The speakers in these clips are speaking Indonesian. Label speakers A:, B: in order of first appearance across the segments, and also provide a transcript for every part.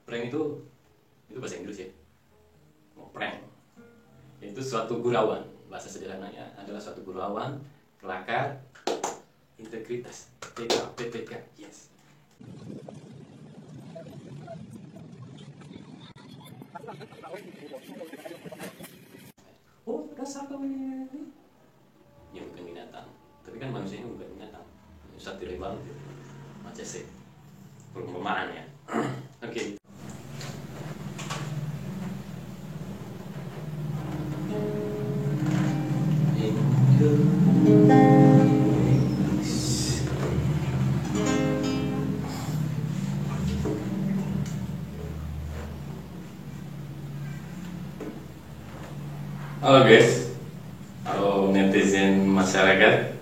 A: Prank itu bahasa Inggris ya. Prank itu suatu gurauan, bahasa sederhananya adalah suatu gurauan, kelakar, integritas, PPK, yes. Oh, dasar kamu ini. Ya bukan binatang, tapi kan manusia ini bukan binatang. Satu rival macam sih perumpamaan ya. Oke. Halo guys, halo netizen masyarakat.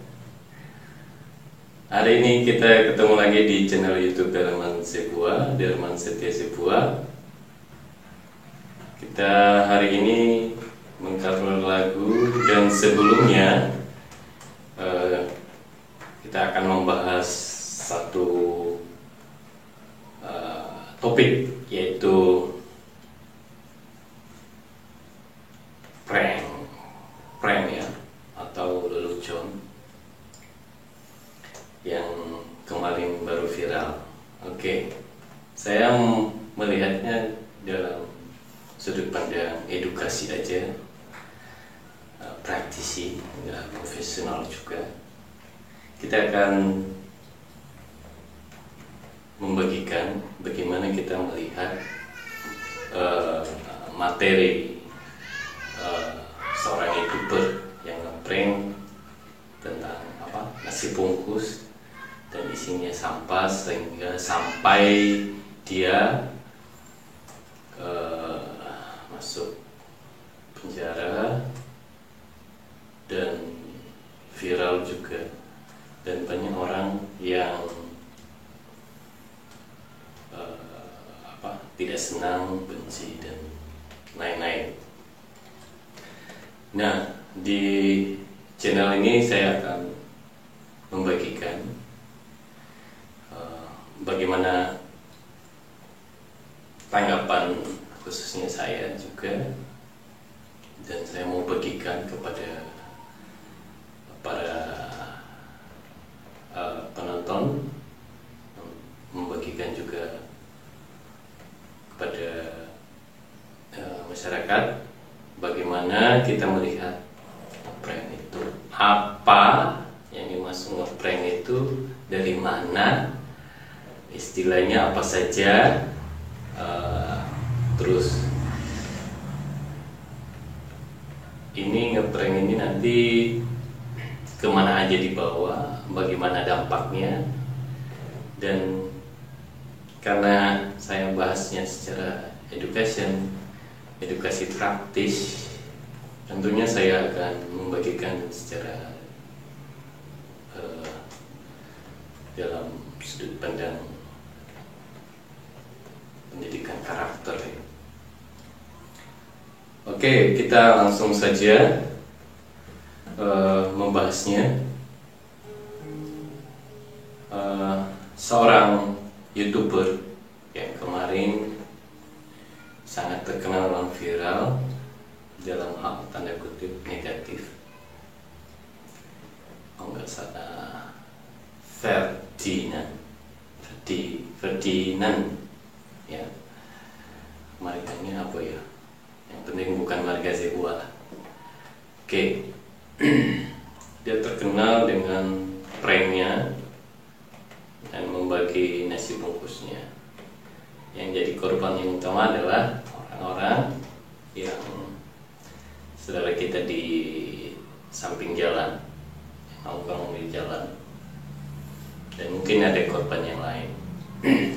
A: Hari ini kita ketemu lagi di channel YouTube Delman Sebuah, Delman Setia Sebuah. Kita hari ini mengcover lagu, dan sebelumnya kita akan membahas satu topik, yaitu prank ya, atau lelucon yang kemarin baru viral. Oke, saya melihatnya dalam sudut pandang edukasi aja, praktisi, nggak profesional juga. Kita akan membagikan bagaimana kita melihat materi seorang YouTuber yang nge-prank tentang nasi bungkus dan isinya sampah, sehingga sampai dia masuk penjara dan viral juga, dan banyak orang yang tidak senang, benci, dan lain-lain. Nah, di channel ini saya akan membagikan bagaimana tanggapan khususnya saya juga, dan saya mau bagikan kepada para penonton, membagikan juga kepada masyarakat bagaimana kita melihat prank itu, apa yang dimaksud nge-prank itu, dari mana, istilahnya apa saja, terus ini nge-prank ini nanti kemana aja dibawa, bagaimana dampaknya. Dan karena saya bahasnya secara edukasi praktis, tentunya saya akan membagikan secara dalam sudut pandang pendidikan karakter. Oke, kita langsung saja membahasnya. Seorang YouTuber yang kemarin sangat terkenal dan viral dalam hal tanda kutip negatif, kalau nggak salah Ferdinand ya, marganya apa ya, yang penting bukan marga Sebuah lah. Oke. Dia terkenal dengan pranknya dan membagi nasi bungkusnya. Yang jadi korban yang utama adalah orang-orang yang saudara kita di samping jalan, nongkrong di jalan, dan mungkin ada korban yang lain.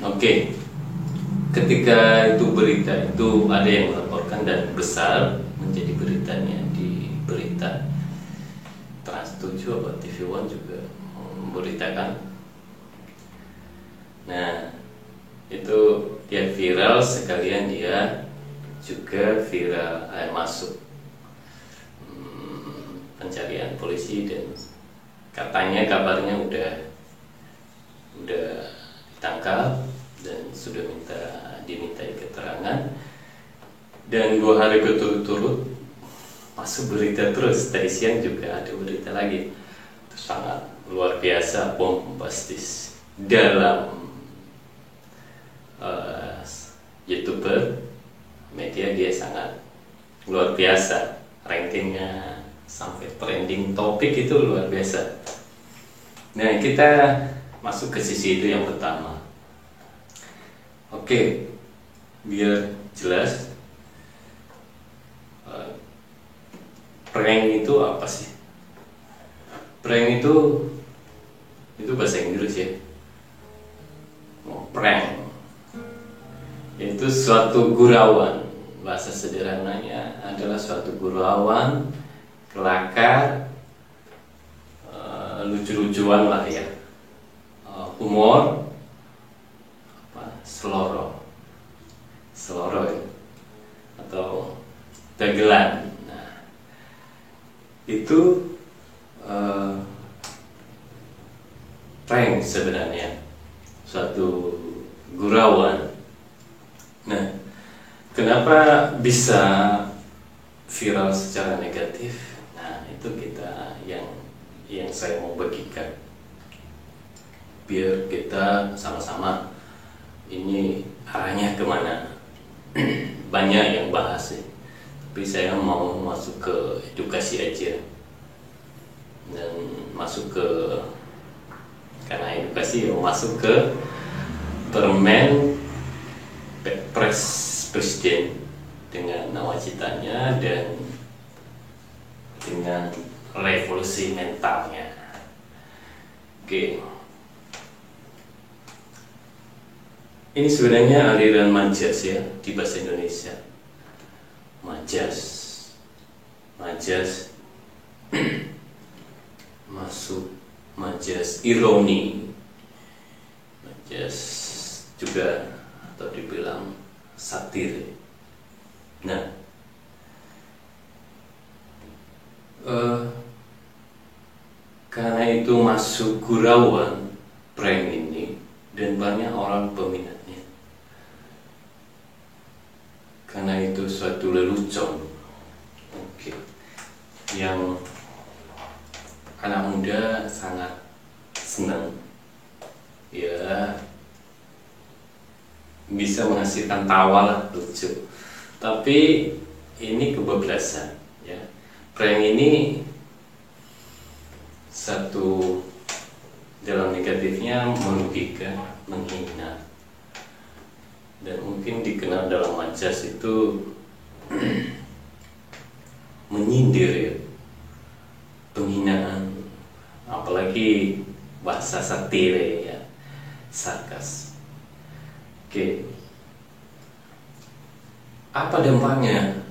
A: Oke. Ketika itu berita itu ada yang melaporkan dan besar menjadi beritanya di berita Trans 7 atau TV One juga memberitakan. Nah, itu dia viral, sekalian dia juga viral masuk pencarian polisi, dan katanya kabarnya udah ditangkap dan sudah dimintai keterangan, dan 2 hari berturut-turut masuk berita terus. Tadi siang juga ada berita lagi. Itu sangat luar biasa, bombastis dalam YouTuber media. Dia sangat luar biasa, rankingnya sampai trending topik itu luar biasa. Nah, kita masuk ke sisi itu yang pertama. Oke, biar jelas, prank itu apa sih? Prank itu bahasa Inggris ya. Prank itu suatu gurauan. Bahasa sederhananya adalah suatu gurauan, kelakar, lucu-lucuan lah ya, humor, seloro ya, atau dagelan. Nah, itu prank sebenarnya, suatu gurauan. Nah, kenapa bisa viral secara negatif? Nah, itu yang saya mau bagikan, biar kita sama-sama ini arahnya kemana. Banyak yang bahas sih, tapi saya mau masuk ke edukasi aja, dan masuk ke, karena edukasi masuk ke permen presiden dengan nawacitanya dan dengan revolusi mentalnya. Oke. Ini sebenarnya aliran majas ya di bahasa Indonesia. Majas masuk, majas ironi, majas juga, atau dibilang satir. Nah, karena itu masuk gurauan prank ini, dan banyak orang peminatnya, karena itu suatu lelucon. Oke. Yang anak muda sangat senang ya, bisa menghasilkan tawa lah, lucu. Tapi ini kebablasan ya. Prank ini satu dalam negatifnya merugikan, menghina, dan mungkin dikenal dalam majas itu menyindir ya, penghinaan, apalagi bahasa satire ya, sarkas. Oke. Apa dampaknya?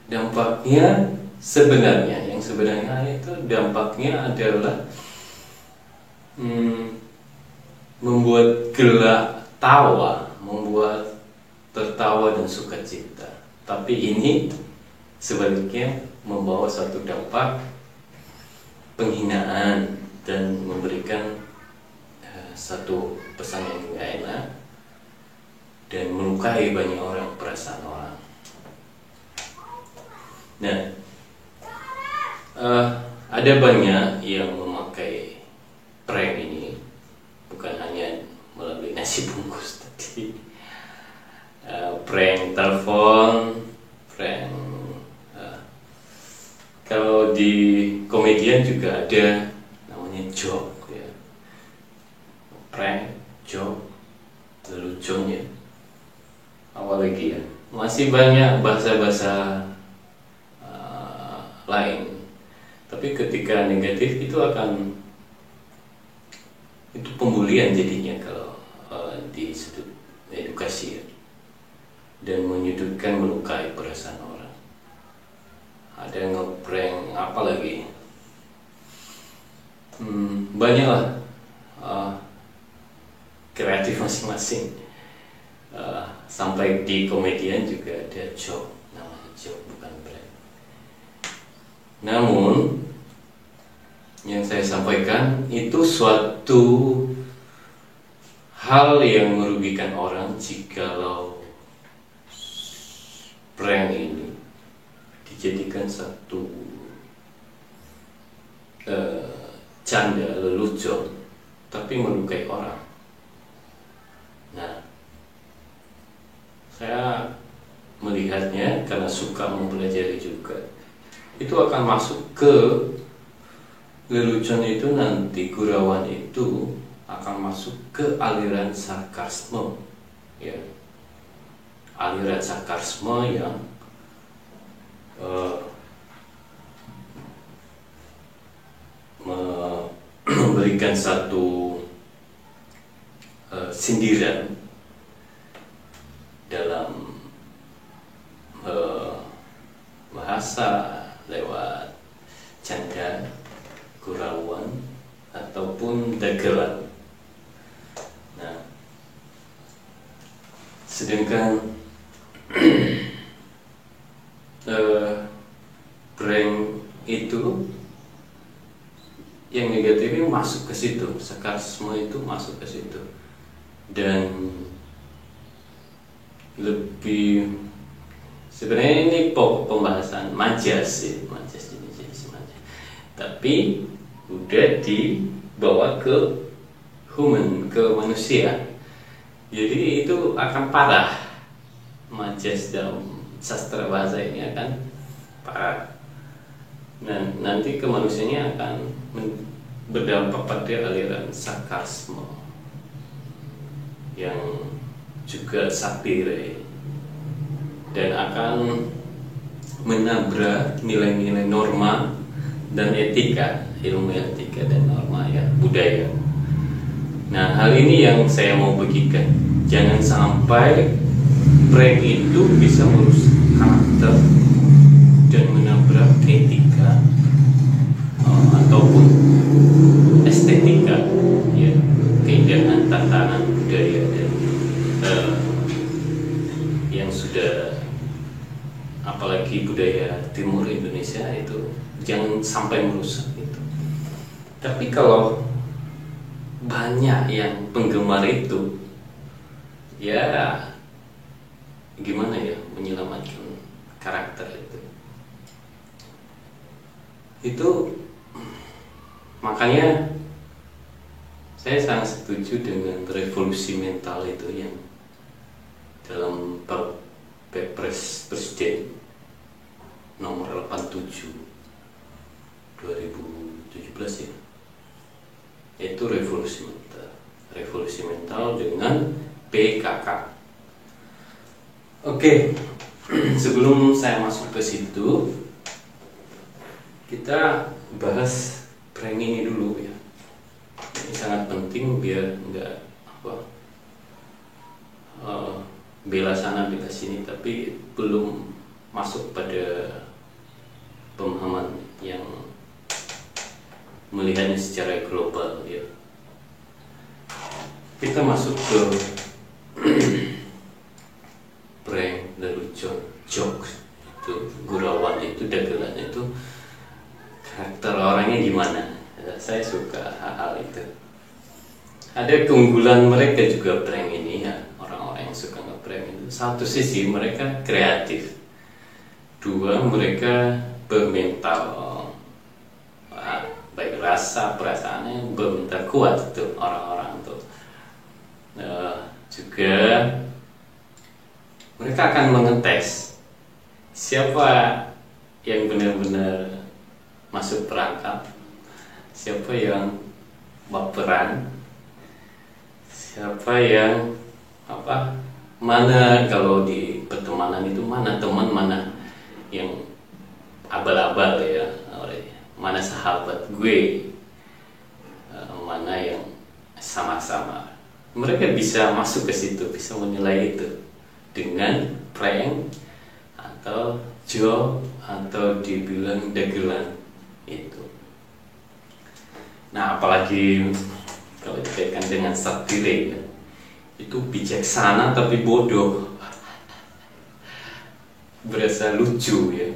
A: Dampaknya sebenarnya, yang sebenarnya itu dampaknya adalah membuat gelak tawa, membuat tertawa dan sukacita. Tapi ini sebaliknya membawa suatu dampak penghinaan dan memberikan satu pesan yang tidak enak dan melukai banyak orang, perasaan orang. Nah, ada banyak yang memakai prank ini, bukan hanya melalui nasi bungkus tadi, prank telepon, prank kalau di komedian juga ada namanya joke ya, prank, joke, lelucon ya, apalagi ya, masih banyak bahasa-bahasa lain. Tapi ketika negatif itu itu pembulian jadinya kalau di sudut edukasi ya, dan menyudutkan, melukai perasaan orang. Ada nge-prank apa lagi, banyak lah, kreatif masing-masing. Sampai di komedian juga ada joke, namanya joke, bukan prank. Namun yang saya sampaikan itu suatu hal yang merugikan orang jikalau prank ini dijadikan satu canda lelucon tapi melukai orang. Nah, saya melihatnya karena suka mempelajari juga, itu akan masuk ke lelucon itu nanti, gurauan itu akan masuk ke aliran sarkasme, ya, aliran sarkasme yang memberikan satu sindiran dalam bahasa lewat canda, gurauan, ataupun dagelan. Nah, sedangkan prank itu yang negatifnya masuk ke situ, sarkasme itu masuk ke situ, dan lebih sebenarnya ini pokok pembahasan majas sih, majas jenis majas, tapi udah dibawa ke human, ke manusia, jadi itu akan parah. Majas dalam sastra bahasa ini akan parah. Nah, nanti ke manusianya akan berdampak pada aliran sarkasme yang juga satire, dan akan menabrak nilai-nilai norma dan etika, ilmu etika dan norma ya, budaya. Nah, hal ini yang saya mau bagikan. Jangan sampai prank itu bisa merusak karakter dan menabrak etika ataupun estetika, ya, keindahan tatanan budaya dan yang sudah, apalagi budaya timur Indonesia itu jangan sampai merusak itu. Tapi kalau banyak yang penggemar itu, ya gimana ya menyelamatkan karakter itu makanya saya sangat setuju dengan revolusi mental itu yang dalam Perpres Presiden nomor 87 2017 ya, itu revolusi mental dengan PKK. Oke, sebelum saya masuk ke situ, kita bahas prank ini dulu ya. Ini sangat penting biar enggak bela sana bela sini, tapi belum masuk pada pemahaman yang melihatnya secara global ya. Kita masuk ke prank, lelucon, jokes itu, gurauan itu, dagelan itu, karakter orangnya gimana. Saya suka hal-hal itu. Ada keunggulan mereka juga prank ini ya, orang-orang yang suka nge-prank itu. Satu sisi mereka kreatif, dua mereka bermental, baik rasa perasaannya bermental kuat tuh orang-orang tuh. Juga mereka akan mengetes siapa yang benar-benar masuk perangkap, siapa yang baperan, siapa yang mana kalau di pertemanan itu mana teman, mana yang abal-abal ya, mana sahabat gue, mana yang sama-sama. Mereka bisa masuk ke situ, bisa menilai itu dengan prank atau joke atau dibilang dagelan itu. Nah, apalagi kalau dikaitkan dengan satire ya, itu bijaksana tapi bodoh, berasa lucu ya.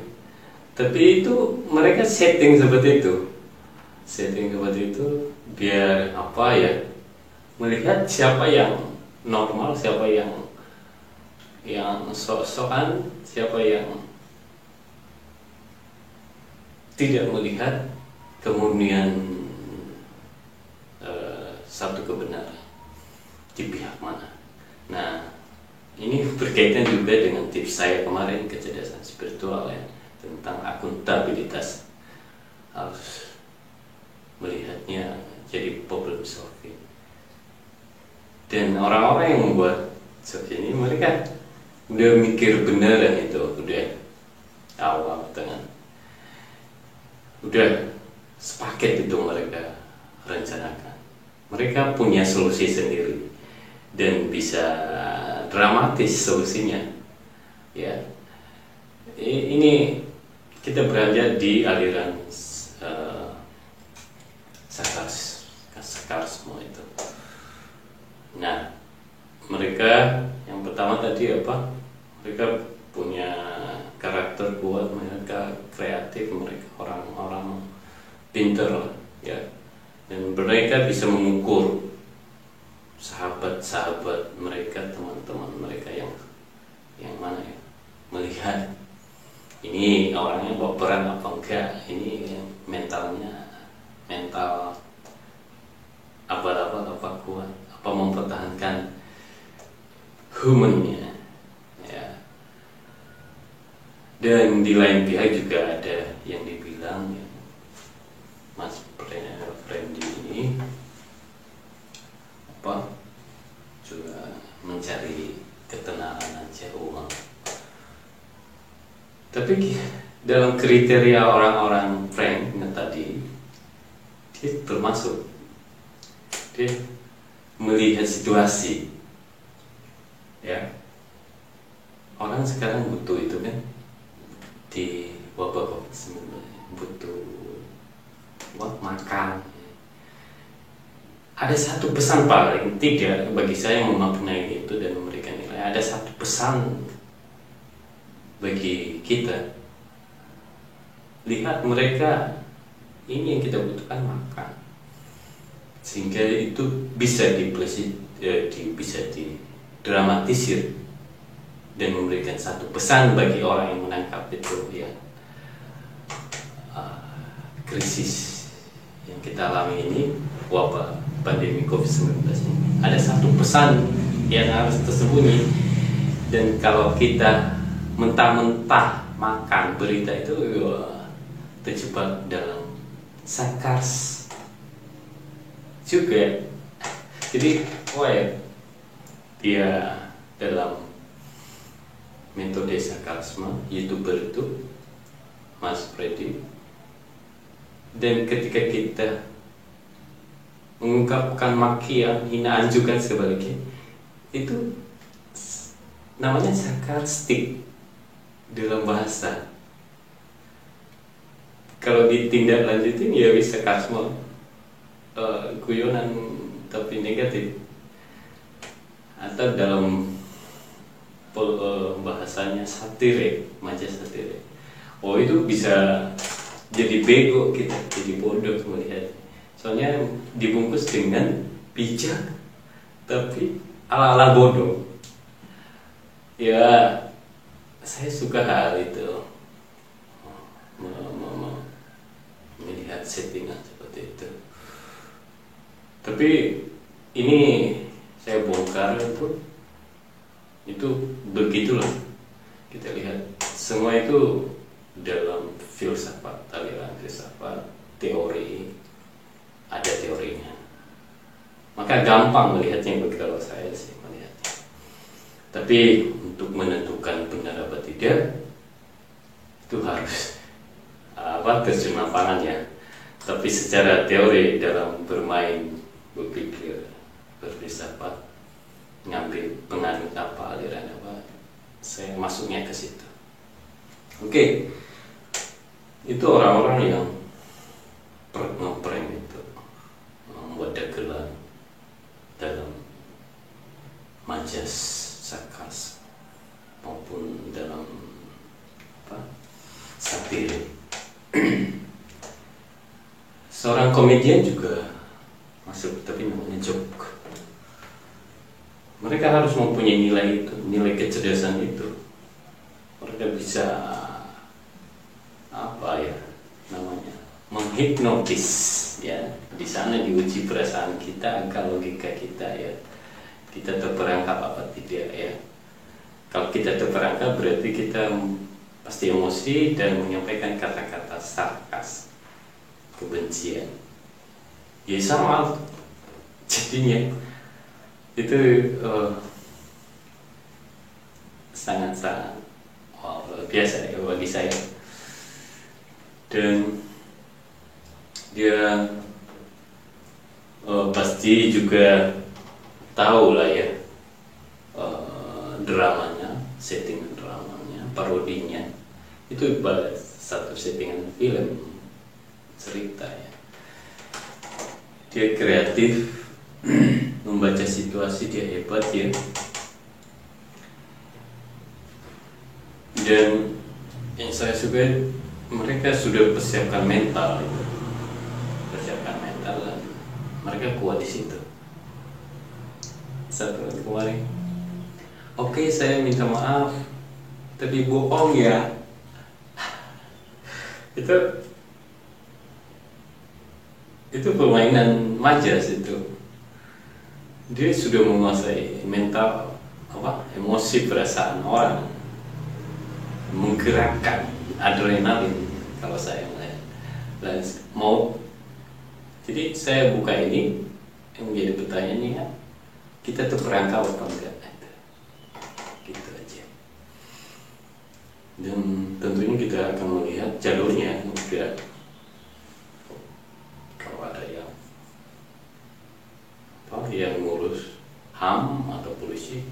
A: Tapi itu mereka setting seperti itu biar melihat siapa yang normal, siapa yang sok-sokan, siapa yang tidak melihat kemurnian satu kebenaran di pihak mana. Nah, ini berkaitan juga dengan tips saya kemarin, kecerdasan spiritual ya, tentang akuntabilitas. Harus melihatnya jadi problem solving. Dan orang-orang yang membuat seperti ini, mereka udah mikir beneran itu, udah awal tengah, udah sepaket itu mereka rencanakan. Mereka punya solusi sendiri dan bisa dramatis solusinya. Ya, ini kita beranjak di aliran sakarsme itu. Nah, mereka yang pertama tadi apa? Mereka punya karakter kuat, mereka kreatif, mereka orang-orang pintar, ya. Dan mereka bisa mengukur sahabat-sahabat mereka, teman-teman mereka yang mana ya, melihat ini orangnya baperan apa enggak, ini mental abal-abal apa kuat, apa mempertahankan humannya ya. Dan di lain pihak juga ada yang dibilang ya, Mas Friendly ini apa juga mencari ketenaran aja uang. Tapi dalam kriteria orang-orang Frank tadi, dia termasuk, dia melihat situasi ya. Orang sekarang butuh itu kan, di wabah COVID-19 butuh makan. Ada satu pesan paling tidak bagi saya yang memaknai itu dan memberikan nilai. Ada satu pesan bagi kita. Lihat mereka, ini yang kita butuhkan, makan. Sehingga itu bisa bisa didramatisir dan memberikan satu pesan bagi orang yang menangkap itu ya. Krisis yang kita alami ini, wabah pandemi COVID-19 ini, ada satu pesan yang harus tersembunyi. Dan kalau kita mentah-mentah makan berita itu, terjebak dalam sakars juga. Jadi dia dalam metode sakarsme, YouTuber itu Mas Freddy. Dan ketika kita mengungkapkan makian, hinaan juga sebaliknya, itu namanya sakarstik dalam bahasa. Kalau ditindaklanjutin ya bisa sakarsme, guyonan tapi negatif. Atau dalam bahasanya satire, maja satire. Oh, itu bisa jadi bego kita, jadi bodoh melihat. Soalnya dibungkus dengan bijak tapi ala-ala bodoh. Ya, saya suka hal itu, melihat settingan seperti itu. Tapi ini saya bongkar itu begitulah. Kita lihat semua itu dalam filsafat, aliran filsafat, teori, ada teorinya. Maka gampang melihatnya kalau saya sih melihatnya. Tapi untuk menentukan benar apa tidak, itu harus terjun lapangannya. Tapi secara teori dalam bermain, berpikir, berfilsafat, ngambil penganut apa, aliran apa, saya masuknya ke situ. Oke. Itu orang-orang yang ngeprank itu, membuat dagelan dalam majas sarkas maupun dalam satire. Seorang komedian juga masuk, tapi namanya joke. mereka harus mempunyai nilai itu, nilai kecerdasan itu. Mereka bisa apa ya namanya, menghipnotis ya. Di sana diuji perasaan kita, angka logika kita ya. Kita terperangkap apa tidak ya. Kalau kita terperangkap berarti kita pasti emosi dan menyampaikan kata-kata sarkas, kebencian. Ya sama jadinya itu sangat-sangat luar biasa ya bagi saya. Dan dia pasti juga tahu lah ya dramanya, settingan dramanya, parodinya itu ibarat satu settingan film cerita ya. Dia kreatif, membaca situasi, dia hebat ya. Dan yang saya suka, mereka sudah persiapkan mental itu. Persiapkan mental dan mereka kuat di situ. Satu kemarin, oke, saya minta maaf, tadi bohong ya. Itu permainan majas itu. Dia sudah menguasai mental emosi perasaan orang, menggerakkan adrenalin kalau saya melihat. Dan jadi saya buka ini yang menjadi pertanyaannya, kita terperangkap atau enggak? Gitu aja. Dan tentunya kita akan melihat jalurnya juga. Kalau ada yang ngurus HAM atau polisi,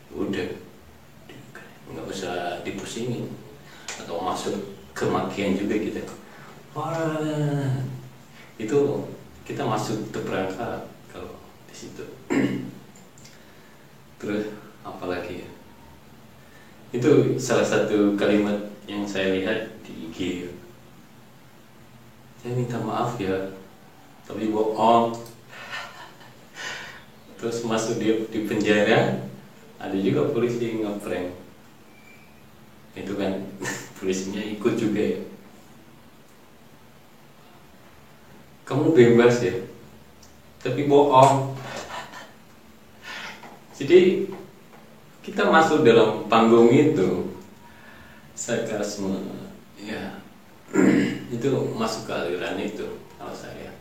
A: udah nggak usah dipusingin, atau masuk kemakian juga kita. Wah, itu kita masuk terperangkap kalau di situ. Terus apalagi ya? Itu salah satu kalimat yang saya lihat di IG. Saya minta maaf ya, tapi bohong. Terus masuk di penjara, ada juga polisi yang ngeprank. Itu kan polisinya ikut juga ya. Kamu bebas ya, tapi bohong. Jadi kita masuk dalam panggung itu, sarkasme ya. Itu masuk ke aliran itu kalau saya.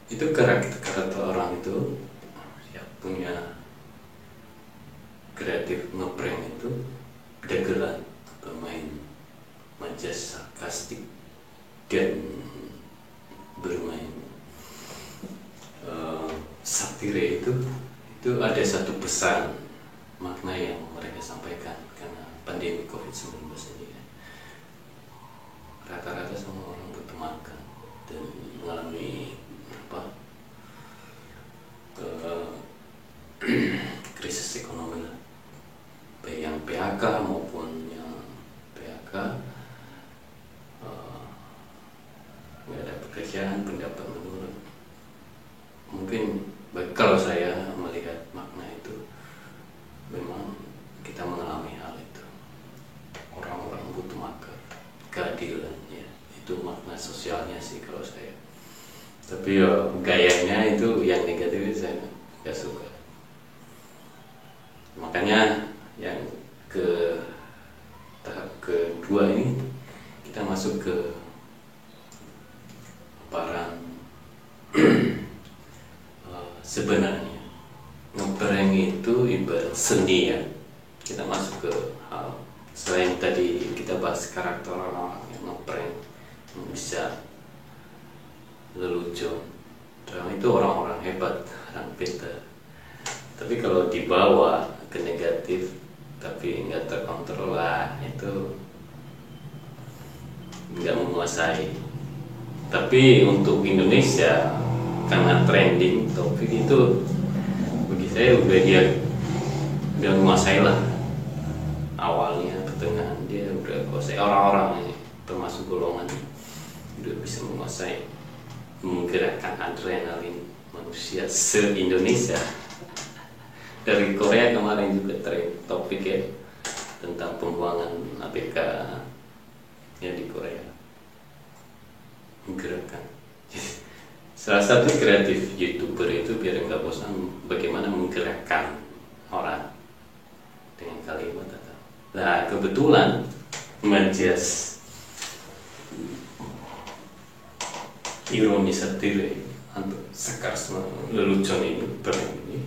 A: Itu karakter orang itu yang punya kreatif ngeprank itu, dagelan, bermain majas sarkastik dan bermain satire itu ada satu pesan makna yang mereka sampaikan. Karena pandemi COVID-19 ini ya, rata-rata semua orang butuh makan dan mengalami krisis ekonomi lah, baik yang PHK maupun yang PHK, nggak ada pekerjaan, pendapat menurun. Mungkin kalau saya melihat makna itu, memang kita mengalami hal itu. Orang-orang butuh makan, keadilan ya, itu makna sosialnya sih kalau saya. Tapi gayanya itu yang negatif saya nggak suka. Makanya yang ke tahap kedua ini kita masuk ke peran sebenarnya ngeprank itu ibarat seni ya. Kita masuk ke hal selain tadi kita bahas karakter orang yang ngeprank, yang bisa lelucon, itu orang-orang hebat, orang pintar. Tapi kalau dibawa ke negatif tapi nggak terkontrol lah, itu nggak menguasai. Tapi untuk Indonesia karena trending topik itu, bagi saya udah menguasai lah. Awalnya, pertengahan dia udah menguasai, orang-orang ini termasuk golongan udah bisa menguasai, menggerakkan adrenalin manusia se-Indonesia. dari Korea kemarin juga topik ya tentang pembuangan ABK ya di Korea, menggerakkan. Salah satu kreatif YouTuber itu biar nggak bosan bagaimana menggerakkan orang dengan kalimat atau. Nah kebetulan Majas ironi satire untuk sarkas lelucon ini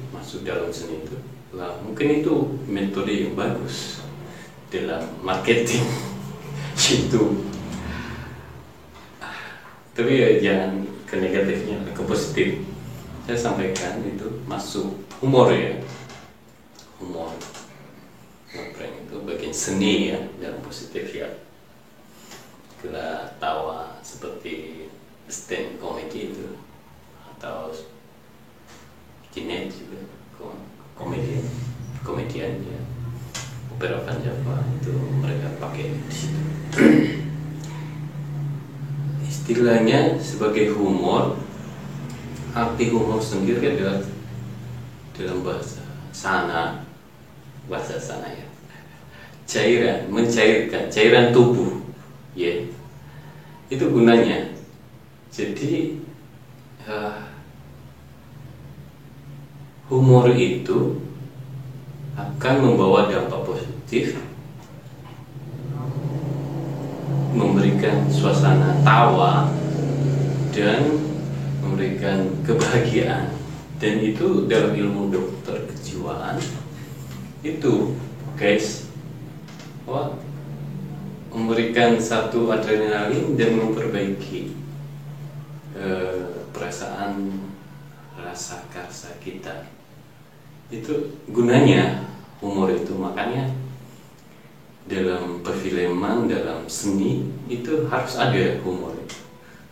A: masuk dalam seni itu lah, mungkin itu metode yang bagus dalam marketing YouTube. Tapi ya jangan ke negatifnya, ke positif. Saya sampaikan itu masuk humor ya, humor ngeprank itu bagian seni ya dalam positif ya. Kira tawa seperti stand comedy itu atau Jinet juga komedian ya, opera Van Java itu mereka pakai di situ. Istilahnya sebagai humor, arti humor sendiri adalah dalam bahasa sana ya, cairan, mencairkan cairan tubuh ya, itu gunanya. Jadi humor itu akan membawa dampak positif, memberikan suasana tawa dan memberikan kebahagiaan. Dan itu dalam ilmu dokter kejiwaan itu guys, memberikan satu adrenalin dan memperbaiki perasaan rasa karsa kita. Itu gunanya humor itu. Makanya dalam perfilman, dalam seni itu harus ada humor,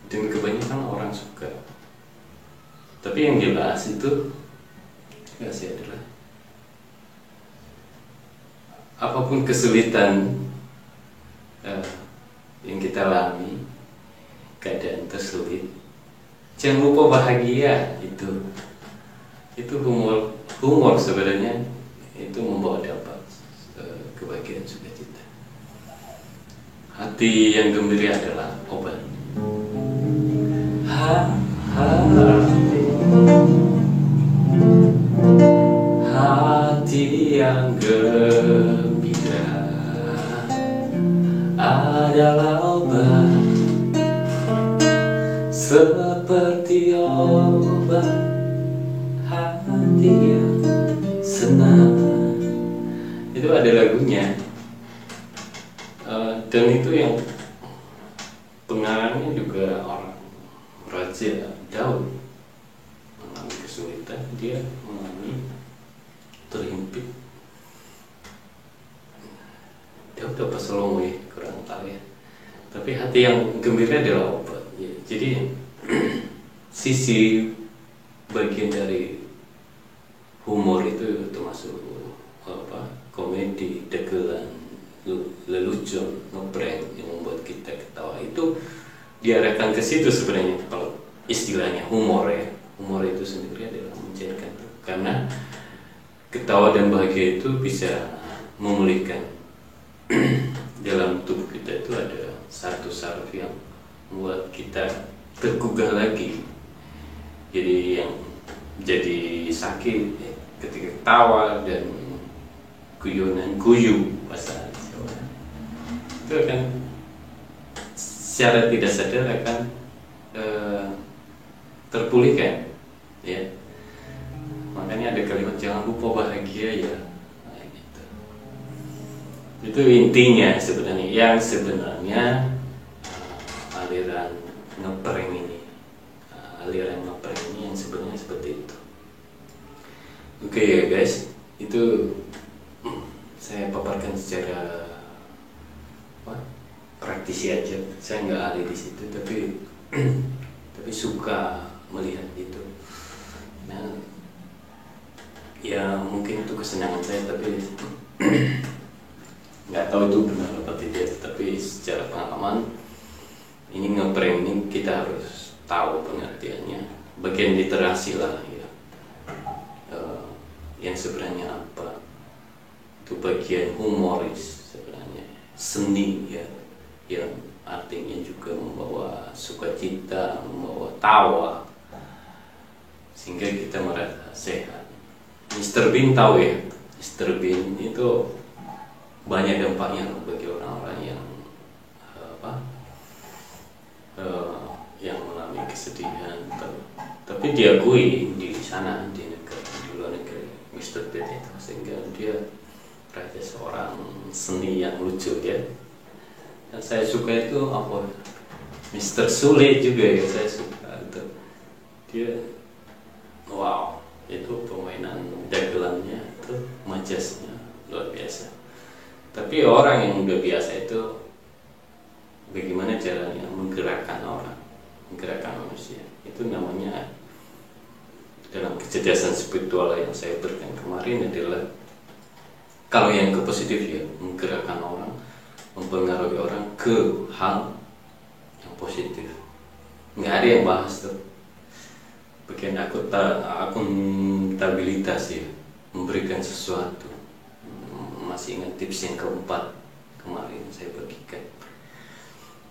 A: dan kebanyakan orang suka. Tapi yang jelas itu ya sih adalah apapun kesulitan yang kita alami, keadaan tersulit, jangan lupa bahagia. Itu humor sebenarnya itu membawa dampak kebahagiaan, sukacita. Hati yang gembira adalah obat. Hati yang gembira adalah obat, seperti obat hati yang senang. Itu ada lagunya, dan itu yang pengarangnya juga orang Raja Daud. Mengalami kesulitan, dia mengalami terhimpit. Daud apa Salomo kurang tahu ya. Tapi hati yang gembira adalah obat ya. Jadi sisi bagian dari humor itu termasuk komedi, dagelan, lelucon, ngeprank yang membuat kita ketawa. Itu diarahkan ke situ sebenarnya. Kalau istilahnya humor ya, humor itu sendiri adalah mencairkan, karena ketawa dan bahagia itu bisa memulihkan. Dalam tubuh kita itu ada satu saraf yang membuat kita tergugah lagi. Jadi yang jadi sakit ketika ketawa dan guyu bahasa Jawa itu akan secara tidak sadar akan terpulihkan ya. Makanya ada kalimat jangan lupa bahagia ya. Nah, gitu. Itu intinya sebenarnya, yang sebenarnya aliran ngeprank ini, yang sebenarnya seperti itu. Oke ya guys, itu saya paparkan secara praktisi aja. Saya nggak ahli di situ, tapi suka melihat itu. Nah, ya mungkin itu kesenangan saya, tapi nggak tahu itu benar apa tidak. Tapi secara pengalaman, ini ngeprank ini kita harus tahu pengertiannya, bagian literasi lah ya. Yang sebenarnya apa. Itu bagian humoris sebenarnya, seni ya, yang artinya juga membawa sukacita, membawa tawa, sehingga kita merasa sehat. Mr. Bean tahu ya, Mr. Bean itu banyak dampaknya bagi orang-orang yang yang mengalami kesedihan. Tapi diakui di sana, di luar negeri, Mr. Bean itu, sehingga dia berarti seorang seni yang lucu ya. Dan saya suka itu apa, Mr. Sule juga ya, saya suka itu. Dia wow, itu permainan dagelannya itu, majasnya luar biasa. Tapi orang yang udah biasa itu bagaimana caranya menggerakkan orang, menggerakkan manusia. Itu namanya dalam kecerdasan spiritual yang saya berikan kemarin adalah, kalau yang ke positif ya, menggerakkan orang, mempengaruhi orang ke hal yang positif. Nggak ada yang bahas tuh bagian akuntabilitas ya, memberikan sesuatu. Masih ingat tips yang keempat kemarin saya bagikan.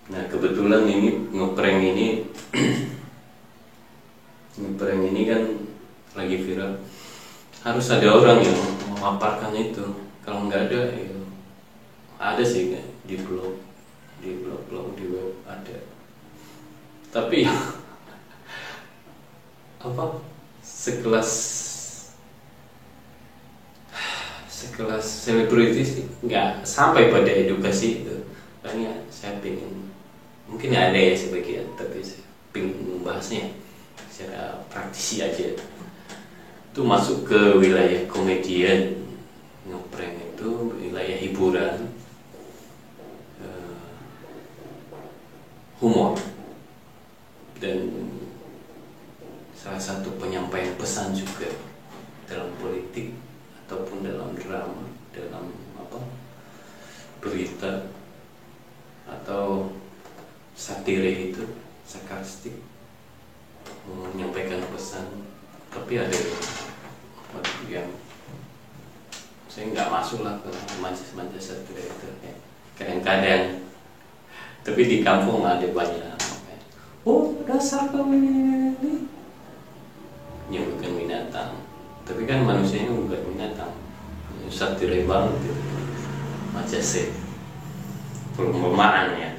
A: Nah kebetulan ini ngeprank ini ngeprank ini kan lagi viral. Harus ada orang yang memaparkan itu. Kalau nggak ada ya, ada sih kan di blog di web ada. Tapi apa, sekelas selebritis nggak sampai pada edukasi itu. Makanya saya pengen, mungkin ada ya sebagian, tapi saya pengen membahasnya secara praktisi aja. Itu masuk ke wilayah komedian, ngeprank itu wilayah hiburan, humor, dan salah satu penyampaian pesan juga dalam politik ataupun dalam drama, dalam berita atau satire itu, sarkastik, menyampaikan pesan. Tapi ada yang saya nggak masuk lah ke manjas satire itu ya. Kadang-kadang, tapi di kampung ada banyak. Oh dasar kamu ini nyebutkan binatang, tapi kan manusianya bukan binatang. Satire banget gitu, manjas perumpamaan ya.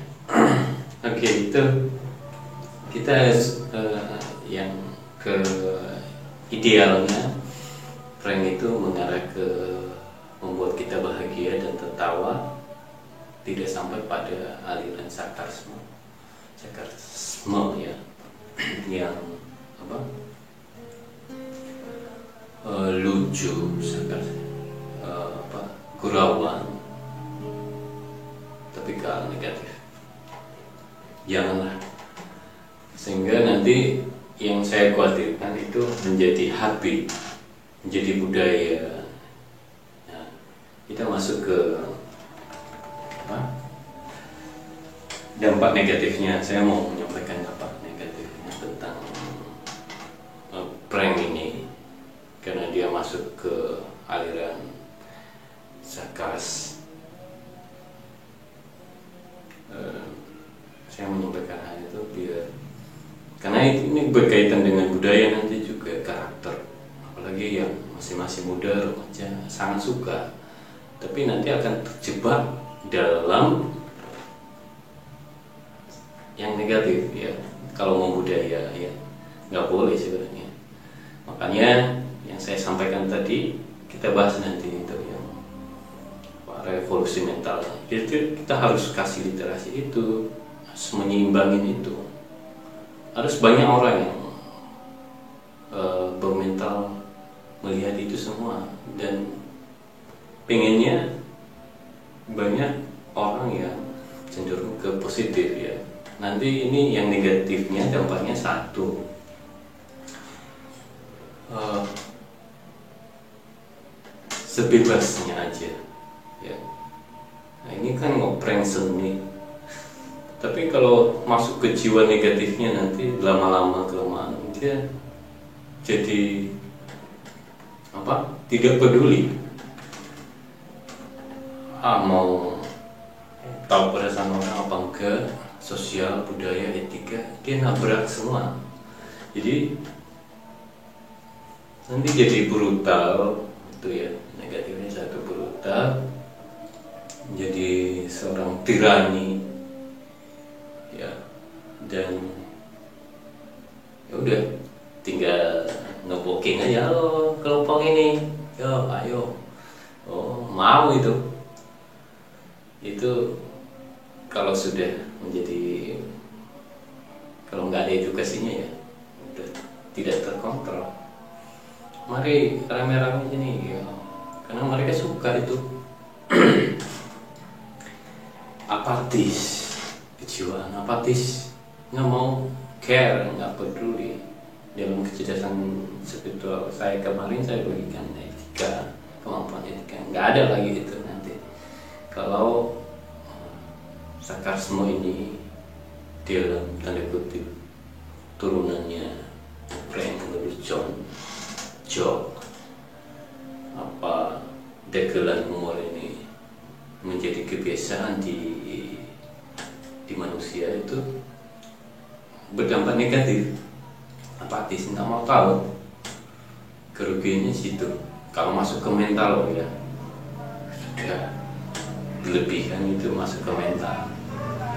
A: Oke, itu kita yang ke idealnya prank itu mengarah ke membuat kita bahagia dan tertawa, tidak sampai pada aliran sarkasme ya, yang lucu, gurauan, tapi ke arah negatif. Janganlah, sehingga nanti yang saya khawatirkan itu menjadi habit, menjadi budaya. Nah, kita masuk ke dampak negatifnya. Saya mau menyampaikan dampak negatifnya tentang prank ini, karena dia masuk ke aliran sarkas. Saya menyampaikan hal itu biar, karena ini berkaitan dengan budaya nanti juga, karakter, apalagi yang masih muda, remaja, sangat suka, tapi nanti akan terjebak dalam yang negatif ya. Kalau mau budaya ya nggak boleh sebenarnya. Makanya yang saya sampaikan tadi kita bahas nanti itu yang revolusi mental. Kita harus kasih literasi itu, harus menyeimbangin itu. Harus banyak orang yang bermental melihat itu semua, dan pengennya banyak orang yang cenderung ke positif ya. Nanti ini yang negatifnya dampaknya satu, sebebasnya aja ya. Nah ini kan ngeprank seni, tapi kalau masuk ke jiwa negatifnya nanti lama-lama kelamaan dia jadi tidak peduli mau tahu perasaan orang apa enggak, sosial, budaya, etika, dia nabrak semua. Jadi nanti jadi brutal itu ya, negatifnya satu brutal, jadi seorang tirani ya, dan ya udah tinggal nge-booking aja, halo kelompok ini, yo ayo, oh mau itu kalau sudah menjadi, kalau nggak ada edukasinya ya udah tidak terkontrol. Mari rame-rame ini ya, karena mereka suka itu apatis, kejiwaan apatis, nggak mau care, nggak peduli. Dalam kecerdasan spiritual saya kemarin saya berikan etika, kemampuan etika, nggak ada lagi itu nanti. Kalau sarkasme ini dalam tanda kutip turunannya Frank lelucon, joke, apa dagelan humor ini menjadi kebiasaan di manusia, itu berdampak negatif, apatis, nggak mau tahu. Kerugiannya situ. Kalau masuk ke mental ya sudah berlebihan, itu masuk ke mental.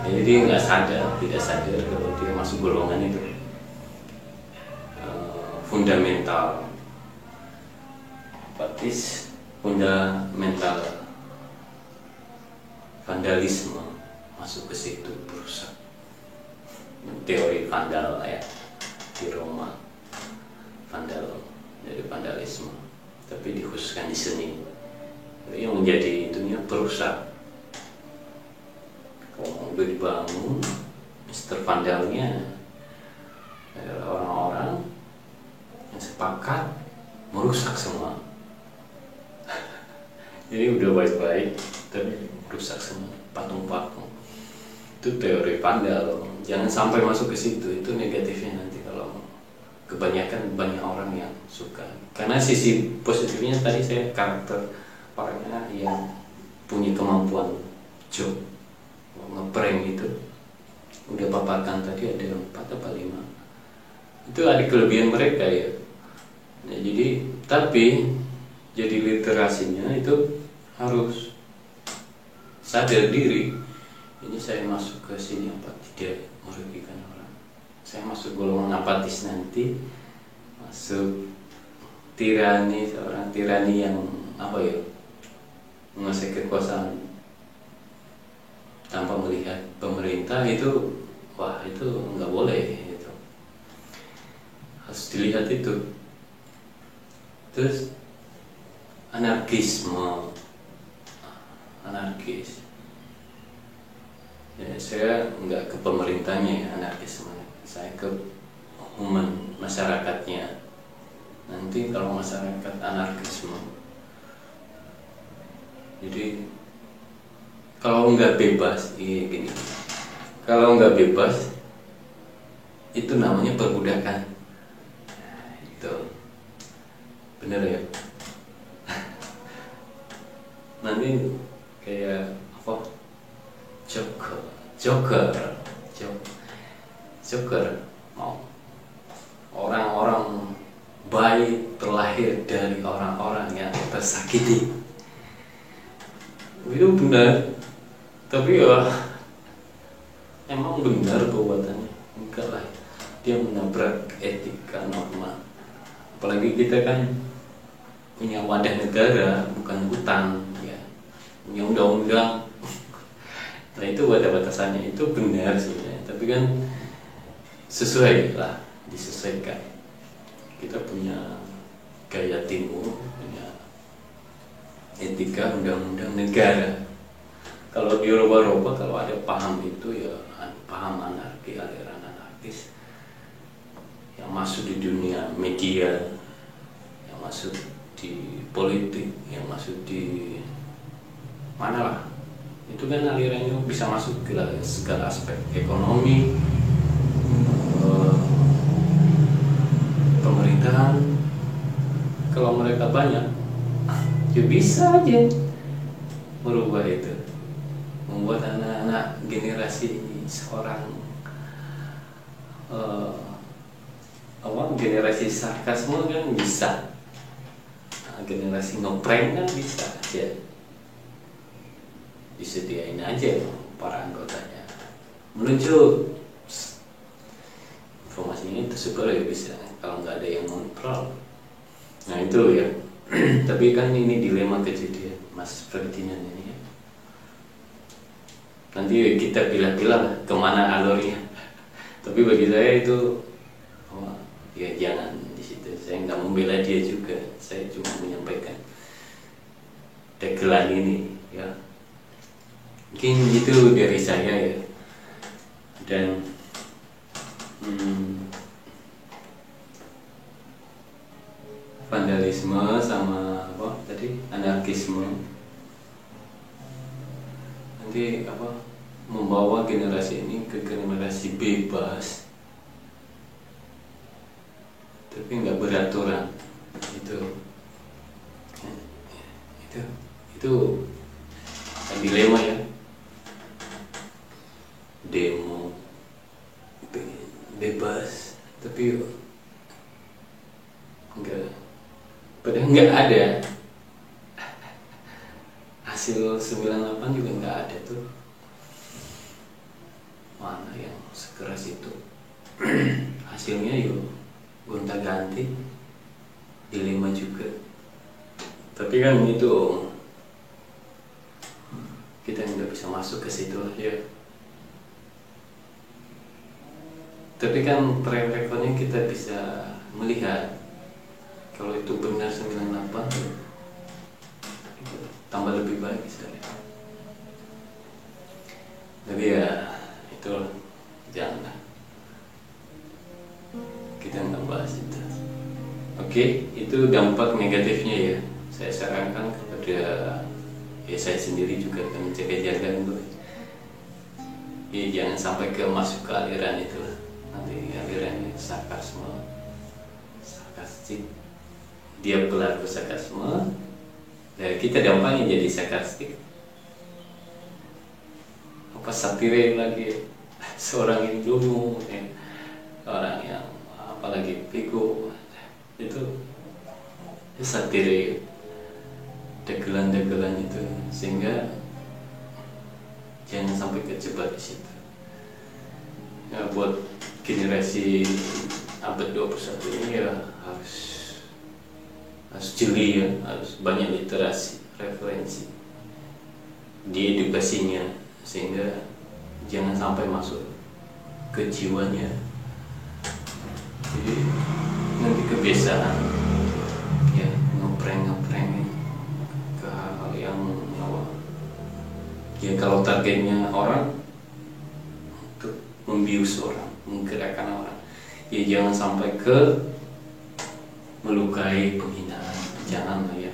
A: Jadi dia nggak sadar, tidak sadar kalau dia masuk golongan itu fundamental, apatis, fundamental, vandalisme, masuk ke situ, berusak. Teori vandal ya di Roma, vandal dari vandalisme, tapi dikhususkan di seni. Jadi yang menjadi itunya perusak. Kalau mobil dibangun, Mister Vandalnya adalah orang-orang yang sepakat merusak semua. Jadi udah baik-baik, tapi rusak semua, patung-patung. Itu teori Vandal. Jangan sampai masuk ke situ, itu negatifnya nanti kalau kebanyakan banyak orang yang suka. Karena sisi positifnya tadi saya karakter orangnya yang punya kemampuan joke, nge-prank itu udah paparkan tadi, ada 4 atau 5. Itu ada kelebihan mereka ya. Nah, jadi tapi jadi literasinya itu harus sadar diri. Ini saya masuk ke sini apa tidak merugikan orang. Saya masuk golongan apatis nanti, masuk tirani, seorang tirani yang apa ya, menguasai kekuasaan tanpa melihat pemerintah, itu wah itu nggak boleh, itu harus dilihat itu. Terus anarkisme, anarkis ya, saya nggak ke pemerintahnya ya, anarkisme saya ke human, masyarakatnya. Nanti kalau masyarakat anarkisme, jadi kalau nggak bebas, iya gini, kalau nggak bebas itu namanya perbudakan. Nah, itu bener ya. Nanti kayak apa, Joker mau orang-orang baik terlahir dari orang-orang yang tersakiti, itu benar. Tapi ya emang benar perbuatannya, enggak lah, dia menabrak etika norma. Apalagi kita kan punya wadah negara, bukan hutan ya, punya undang-undang. Nah itu ada batasannya, itu benar sebenarnya, tapi kan sesuai lah, disesuaikan. Kita punya gaya timur, punya etika undang-undang negara. Kalau dirubah-rubah, kalau ada paham itu ya paham anarki, aliran anarkis yang masuk di dunia media, yang masuk di politik, yang masuk di mana lah, itu kan alirannya bisa masuk ke segala aspek ekonomi, pemerintahan. Kalau mereka banyak ya bisa aja merubah itu, membuat anak-anak generasi seorang generasi sarkasme kan bisa, generasi ngeprank kan bisa aja, disediain aja para anggotanya meluncur, informasinya itu super ya bisa, kalau nggak ada yang kontrol. Nah itu ya. Tapi kan ini dilema kejadian Mas Ferdinand ini ya. Nanti kita pilih-pilih lah kemana alurnya. Tapi bagi saya itu ya jangan di situ. Saya nggak membela dia juga. Saya cuma menyampaikan dagelan ini ya. Mungkin itu dari saya ya. Dan vandalisme sama apa tadi, anarkisme nanti membawa generasi ini ke generasi bebas tapi nggak beraturan. Itu dilema ya. Demo bebas tapi padahal nggak ada hasil 98 juga nggak ada tuh, mana yang sekeras itu. Hasilnya yuk gonta ganti, dilema juga. Tapi kan itu kita nggak bisa masuk ke situ ya. Tapi kan track recordnya kita bisa melihat kalau itu benar 98 tambah lebih baik misalnya. Tapi ya itu janganlah, kita nggak bahas itu. Oke, itu dampak negatifnya ya. Saya sarankan kepada saya sendiri juga akan jaga-jaga untuk ya jangan sampai masuk ke aliran itu lah. Nanti alirannya sarkastik, dia pelaku sarkasme, dari kita dampaknya jadi sarkastik, satire lagi, seorang yang dulu orang yang apalagi piku itu satire, dagelan-dagelan itu, sehingga jangan sampai kejebak di situ. Ya, buat generasi abad 21 ini ya harus jeli ya, harus banyak literasi, referensi di edukasinya, sehingga jangan sampai masuk ke jiwanya. Jadi nanti kebiasaan ya ngeprank ke hal yang ya kalau targetnya orang untuk membius orang, menggerakkan orang, ya jangan sampai ke melukai, penghinaan, jangan lah ya,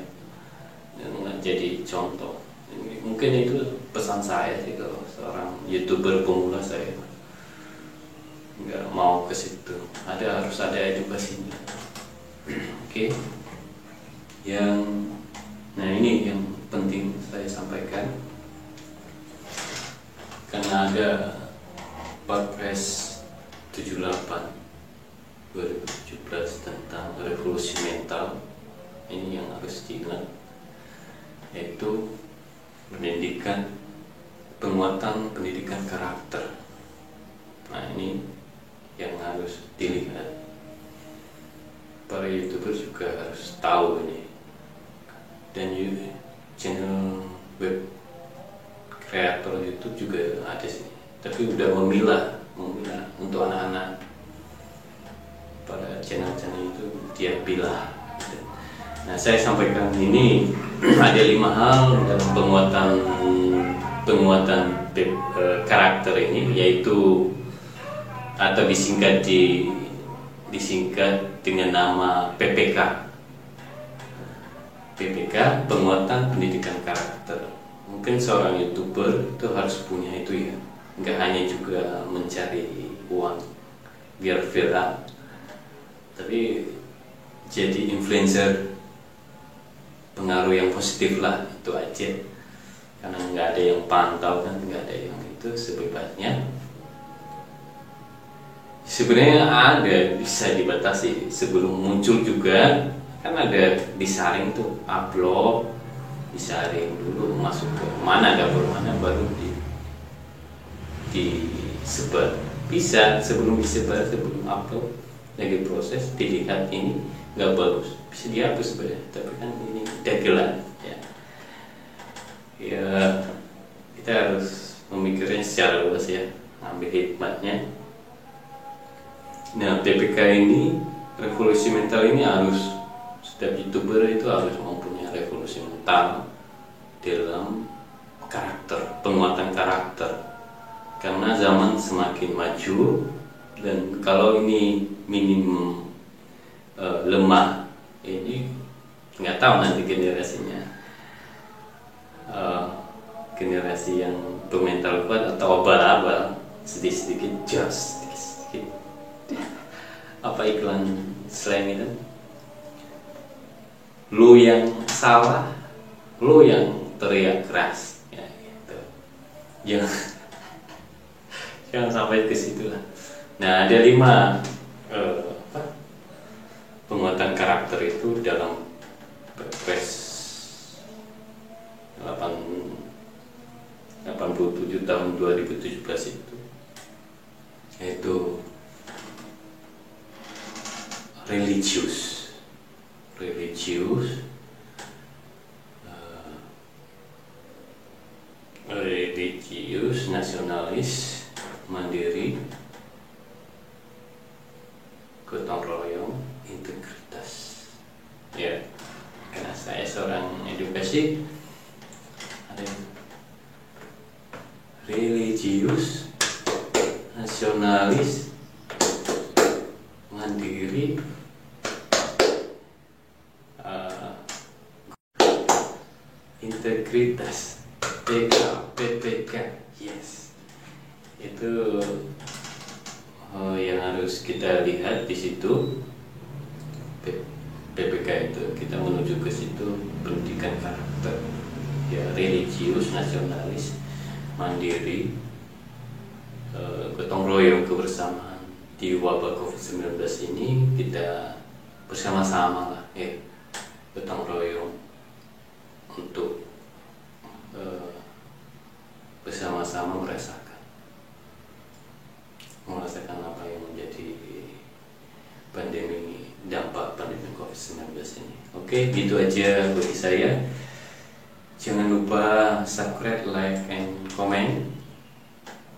A: jadi contoh. Mungkin itu pesan saya sih kalau seorang YouTuber pemula, saya nggak mau ke situ. Harus ada edukasinya. Oke. Nah ini yang penting saya sampaikan, karena ada Perpres 78 2017 tentang revolusi mental. Ini yang harus diingat, yaitu penguatan pendidikan karakter. Nah ini yang harus dilihat. Para YouTuber juga harus tahu ini. Dan channel web kreator YouTube juga ada sih, tapi udah memilah untuk anak-anak. Pada channel-channel itu dia pilah gitu. Nah saya sampaikan ini ada 5 hal dalam penguatan karakter ini, yaitu atau disingkat dengan nama PPK, penguatan pendidikan karakter. Mungkin seorang YouTuber itu harus punya itu ya, nggak hanya juga mencari uang biar viral, tapi jadi influencer pengaruh yang positif lah, itu aja. Karena nggak ada yang pantau kan, nggak ada yang itu, sebebasnya. Sebenarnya ada, bisa dibatasi sebelum muncul juga, kan ada disaring tuh, upload disaring dulu, masuk ke mana, dapur mana, baru disebar. Bisa sebelum disebar, sebelum upload lagi proses, dilihat ini nggak bagus, bisa dihapus sebenarnya. Tapi kan ini dagelan ya. Ya kita harus memikirnya secara luas ya, ambil hikmatnya. Nah, PPK ini, revolusi mental ini harus, setiap YouTuber itu harus mempunyai revolusi mental dalam karakter, penguatan karakter. Karena zaman semakin maju, dan kalau ini minimum lemah, ini nggak tahu nanti generasinya, generasi yang bermental kuat atau abal-abal, sedikit-sedikit just sedikit. Apa iklan slang itu? Lu yang salah, lu yang teriak keras, ya gitu. Jangan sampai ke situ lah. Nah, ada 5 penguatan karakter itu dalam Perpres 87 tahun 2017 itu, yaitu religius, nasionalis, mandiri, gotong royong, integritas. Ya, karena saya seorang edukasi, ada religius, nasionalis, mandiri, integritas, PPK, yes, itu yang harus kita lihat di situ. PPK itu kita menuju ke situ, pendidikan karakter, ya, religius, nasionalis, mandiri, gotong royong, kebersamaan. Di wabah COVID-19 ini kita bersama-sama lah, ya, gotong royong untuk bersama-sama merasakan apa yang menjadi pandemi, dampak pandemi COVID-19 ini. Oke, gitu aja bagi saya. Jangan lupa subscribe, like, and comment.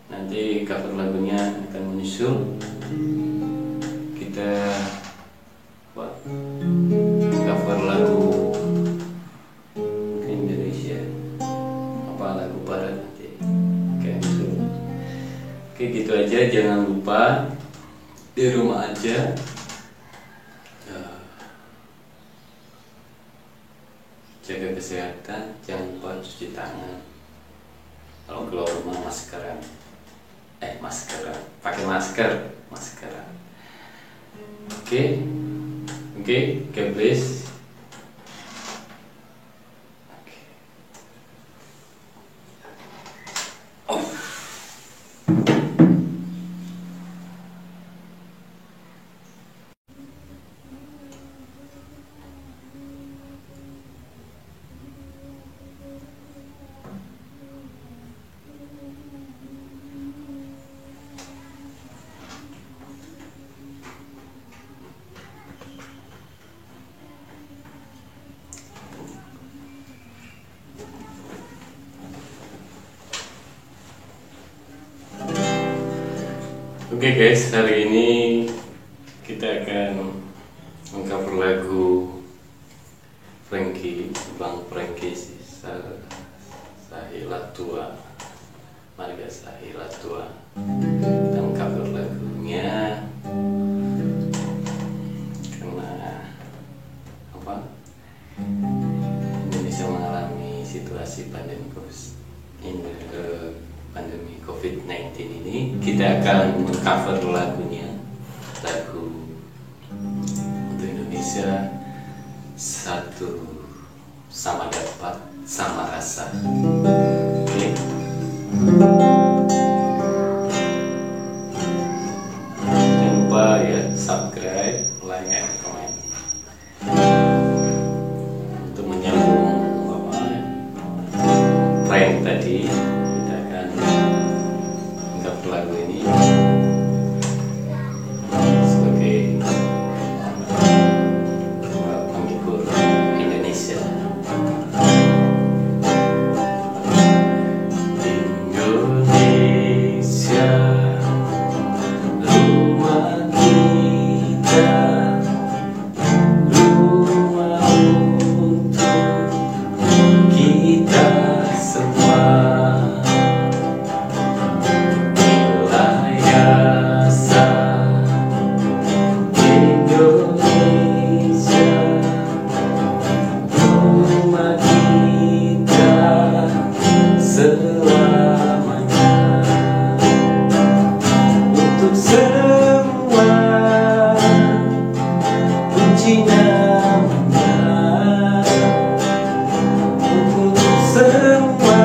A: Nanti cover lagunya akan menyusul. Kita buat cover lagu Indonesia, apa lagu barat nanti. Oke, gitu aja. Jangan lupa di rumah aja, jaga kesehatan, jangan lupa cuci tangan. Kalau keluar rumah maskeran, pakai maskeran. Oke, God bless. Oke guys, hari ini kita akan mengcover lagu Bang Frankie Sahilah Tua, Marga Sahilah Tua. Kita mengcover lagunya karena Indonesia mengalami situasi pandemi COVID-19 ini. Kita akan mengcover lagu untuk Indonesia, satu sama dapat, sama rasa. Oke. Jangan lupa ya, subscribe, like, and comment. Untuk menyambung prank tadi, kita akan anggap lagu ini sebagai penghibur Indonesia. Indonesia, rumah kita, rumah untuk kita semua. Belayasa Indonesia, rumah kita selamanya. Untuk semua puji namanya, untuk semua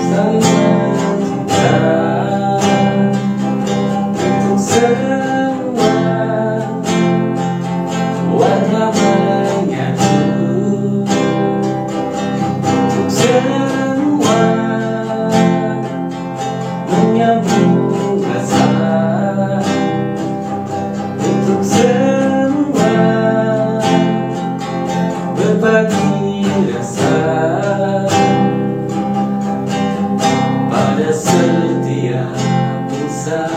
A: saling mencinta, untuk semua warna menyatu, untuk semua menyambung rasa, untuk semua berbagi rasa. Pada setiap insan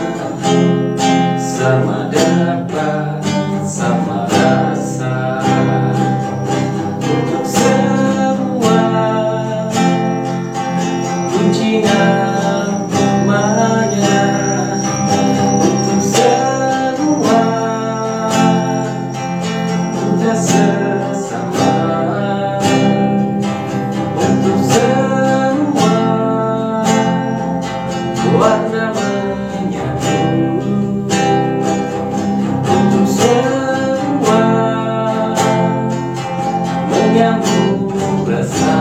A: sama dapat, sama rasa. Untuk semua puji namanya, untuk semua kita sesama, untuk semua warna menyatu, untuk semua menyambung rasa,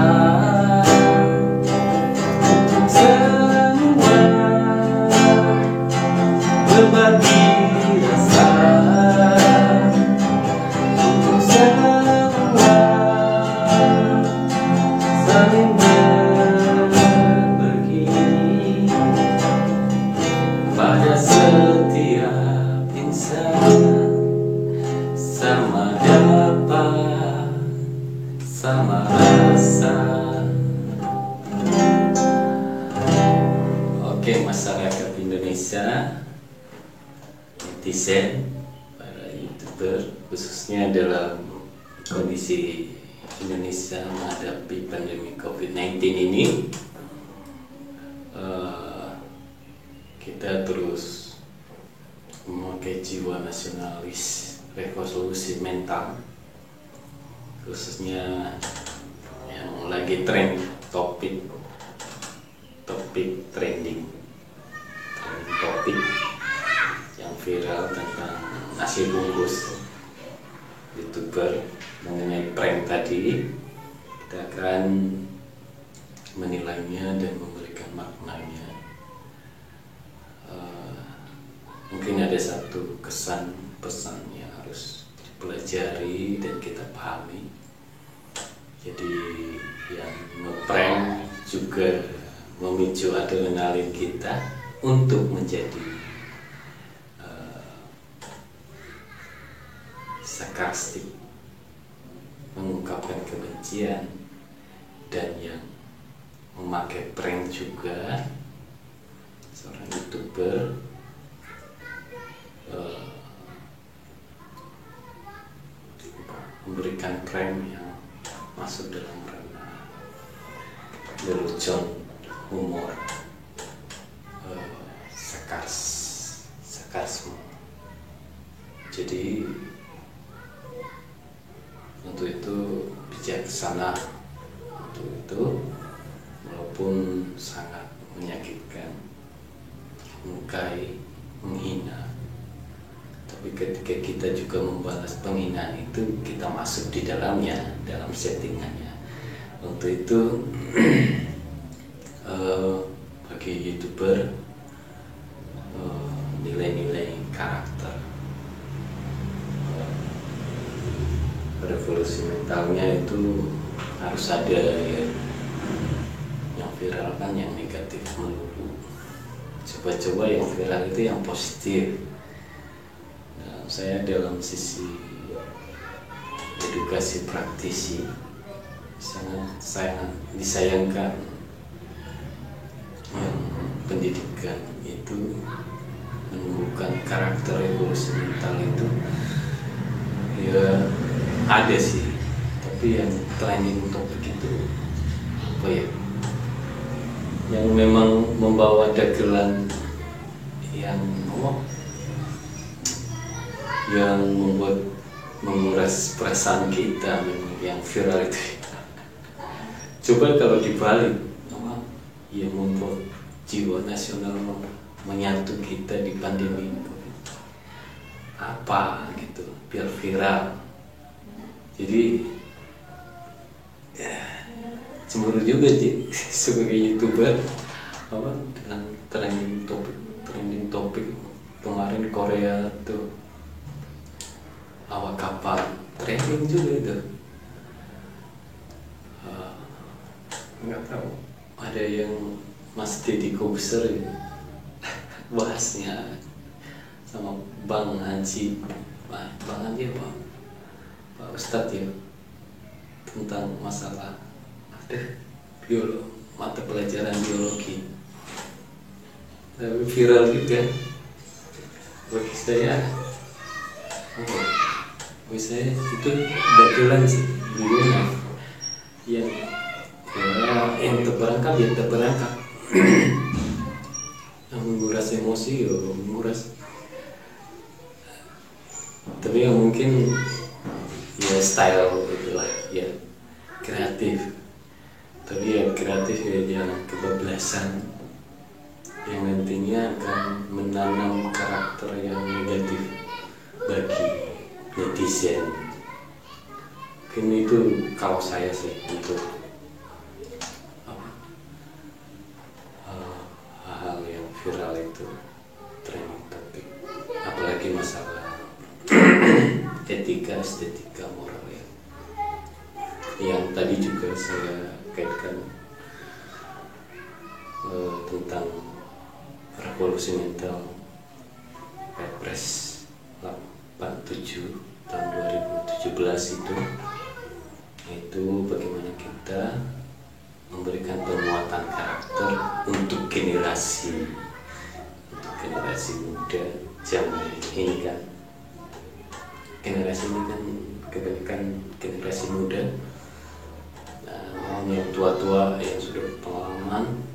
A: untuk semua berbagi rasa, untuk semua saling berbagi. Pada setiap insan sama dapat, sama rasa. Oke, masyarakat Indonesia, netizen, para YouTuber, khususnya dalam kondisi Indonesia menghadapi pandemi COVID-19 ini, kita terus memakai jiwa nasionalis, revolusi mental, khususnya yang lagi tren, topik trending topik yang viral tentang nasi bungkus YouTuber mengenai prank tadi. Kita akan menilainya dan memberikan maknanya. Mungkin ada satu kesan pesan yang harus dipelajari dan kita pahami. Jadi yang nge-prank juga memicu adrenalin kita untuk menjadi sarkastik, mengungkapkan kebencian, dan yang memakai prank juga seorang YouTuber memberikan prank yang masuk dalam ranah lelucon, humor, sarkasme. Jadi untuk itu bijaksana, untuk itu walaupun sangat menyakitkan, melukai, menghina, tapi ketika kita kita juga membalas penghinaan itu, kita masuk di dalamnya, dalam settingannya. Untuk itu bagi YouTuber, nilai-nilai karakter, revolusi mentalnya itu harus ada ya. Yang viral kan yang negatif melulu. Coba-coba yang viral itu yang positif. Nah, saya dalam sisi edukasi praktisi sangat disayangkan yang pendidikan itu menumbuhkan karakter revolusi mental itu ya ada sih, tapi yang trending topik itu apa ya, yang memang membawa dagelan yang yang membuat menguras perasaan kita, yang viral itu. Coba kalau dibalik, yang membuat jiwa nasional menyatu kita di pandemi apa gitu, biar viral. Jadi ya, cemburu juga sih sebagai YouTuber dengan trending topik kemarin Korea tuh, awak kapal trending juga itu. Nggak tahu, ada yang Mas Deddy Kobuser ya, bahasnya sama Bang Haji apa Pak Ustadz ya, tentang masalah mata pelajaran biologi, tapi viral juga bagi saya. Bagi saya itu dagelan sih, dulunya yang terperangkap yang menguras emosi ya menguras, tapi yang mungkin ya style itulah ya kreatif, tapi ya kreatif ya jangan kebablasan yang nantinya akan menanam karakter yang negatif bagi netizen. Mungkin itu kalau saya sih untuk hal yang viral itu, trending topik, apalagi masalah etika, estetika, moral ya. Yang tadi juga saya kaitkan tentang revolusi mental Perpres 87 tahun 2017 itu bagaimana kita memberikan penguatan karakter untuk generasi muda zaman ini kan. Generasi ini kan kebanyakan generasi muda, yang tua-tua yang sudah berpengalaman,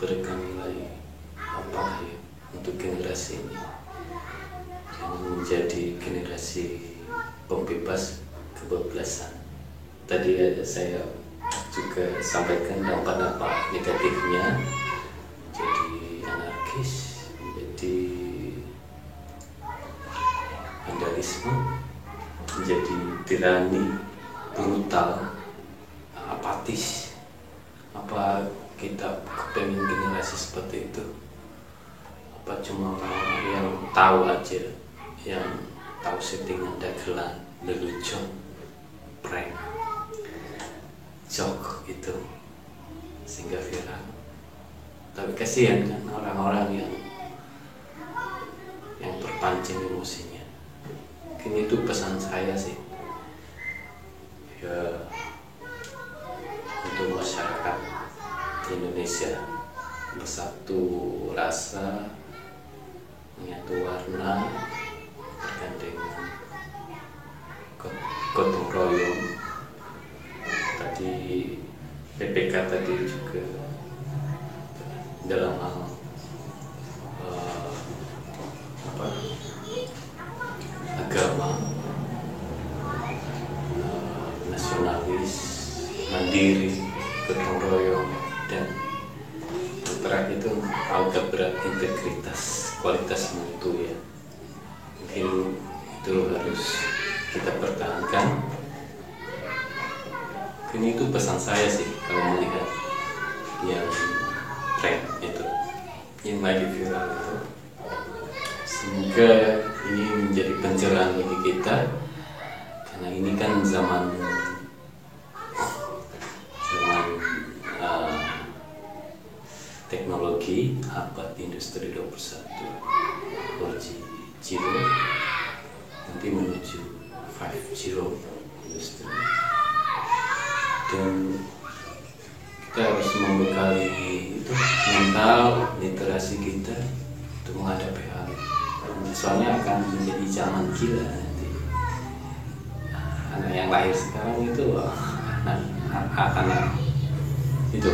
A: berikan nilai apa ya untuk generasi ini, jangan menjadi generasi pembebas kebablasan. Tadi saya juga sampaikan dampak-dampak negatifnya, jadi anarkis, menjadi vandalisme, menjadi tirani, brutal, apatis. Apa kita kepengen generasi seperti itu? Apa cuma orang yang tahu aja, yang tahu settingan dagelan, lelucon, prank, joke itu sehingga viral? Tapi kasihan kan orang-orang yang terpancing emosinya. Mungkin itu pesan saya sih ya, untuk masyarakat Indonesia bersatu rasa, menyatu warna, bergandengan, gotong royong. Tadi PPK tadi juga dalam hal agama, nasionalis, mandiri, gotong royong, dan terakhir itu algebra integritas, kualitas mutu ya. Mungkin itu harus kita pertahankan. Ini itu pesan saya sih kalau melihat yang tren itu yang lagi viral itu. Semoga ini menjadi pencerahan bagi kita, karena ini kan zaman teknologi abad industri 21, 4.0 nanti menuju 5.0 industri, dan kita harus membekali itu mental literasi kita untuk menghadapi hal itu. Soalnya akan menjadi zaman gila nanti. Anak yang lahir sekarang itu anak itu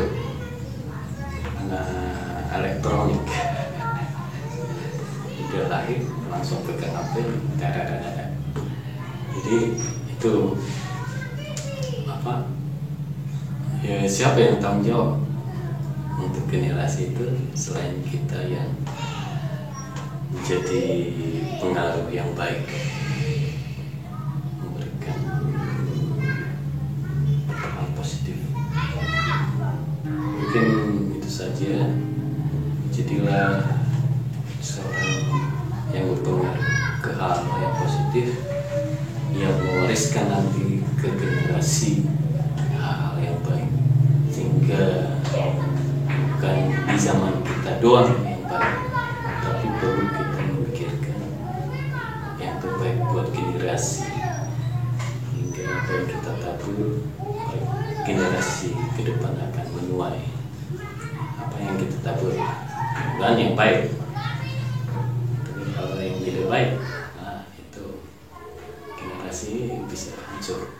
A: anak elektronik, udah lahir langsung pegang HP, jadi itu apa ya, siapa yang tanggung jawab untuk generasi itu selain kita yang menjadi pengaruh yang baik, memberikan hal positif. Mungkin itu saja. Jadilah seorang yang berpengaruh ke hal yang positif, yang mewariskan nanti ke generasi hal yang baik, sehingga bukan di zaman kita doang yang baik, tapi perlu kita memikirkan yang terbaik buat generasi, hingga apa yang kita tabur generasi ke depan akan menuai apa yang kita tabur, bukan yang baik. Tapi kalau yang tidak baik, nah itu generasi bisa hancur,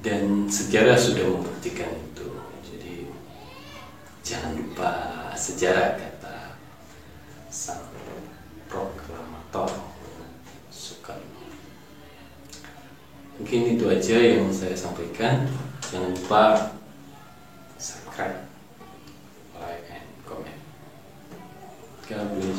A: dan sejarah sudah membuktikan itu. Jadi jangan lupa sejarah, kata sang proklamator Soekarno. Mungkin itu aja yang saya sampaikan. Jangan lupa subscribe, like, and comment. God bless.